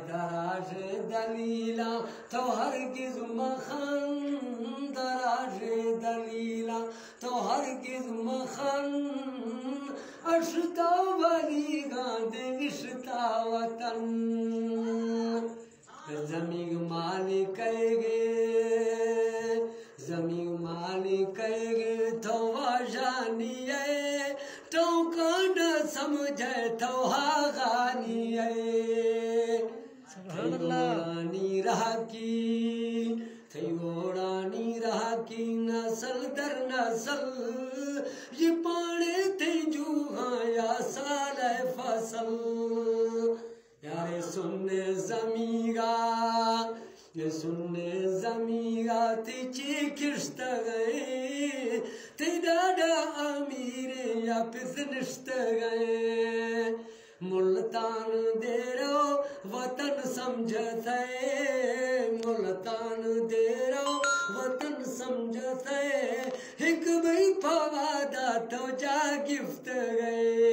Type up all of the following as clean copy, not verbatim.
दराज दलीला तो हरगिज़ मखन दराज दलीला तो हरगिज़ मखन अशता वली गांधे इश्ता वतन जमीन मालिक कहेगे जमीन मालिक कहेगे तो वाजानी है तो कान समझे तो हागानी है थी रहा की थी ओरानी रहा की नस्ल दर नस्ल ये पाने थे जूहा साल फसल यारे सुनने जमीगा ये सुनने जमीगा तिची किश्त गए ते दादा अमीर या पिसनिश्त गए मुल्तान दे रो वतन समझते मुल्तान दे रो वतन समझते हिक भाई फवादा तो जा गिफ्ट गए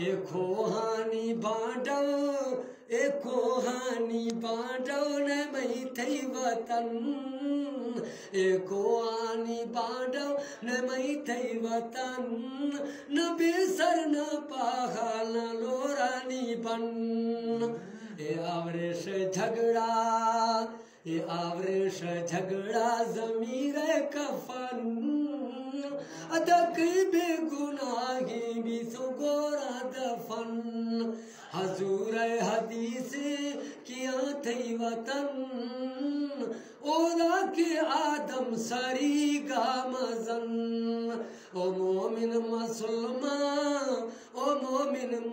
एको हानी बांटो एको हानी बांटो न मई थई वतन एको हानी बांटो न मई थई वतन न बेसर न पाहा न लोरानी बन ए आवरेश झगड़ा ये आवरेश झगड़ा ज़मीर कफन अदक बेगुनाही भी सुगोरा दफन हजूर हदीस किया थी वतन ओला के आदम सरी गामजन ओ मोमिन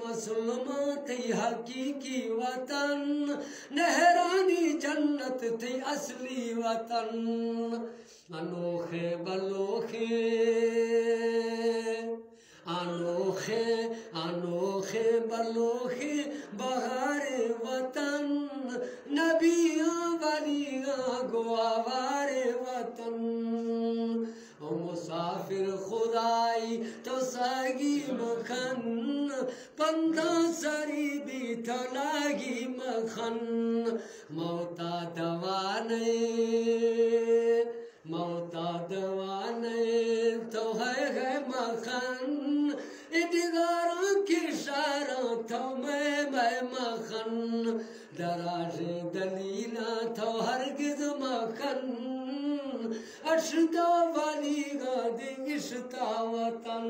मुसलमान थी हकीकी वतन नहरानी जन्नत थी असली वतन अनोखे बलोखे अनोखे अनोखे बलोखे बहारे वतन नबियाँ वलियाँ गुआवारे वतन ओ मुसाफिर खुदाई तो सागी मखन पंदा सरी भी थलागी मखन मौता दवाने तो है मखन इदगारों की शारों तो मैं मखन दराज दलीला तो हरगिज़ मखन अशदा वाली गादी इश्ता वतन।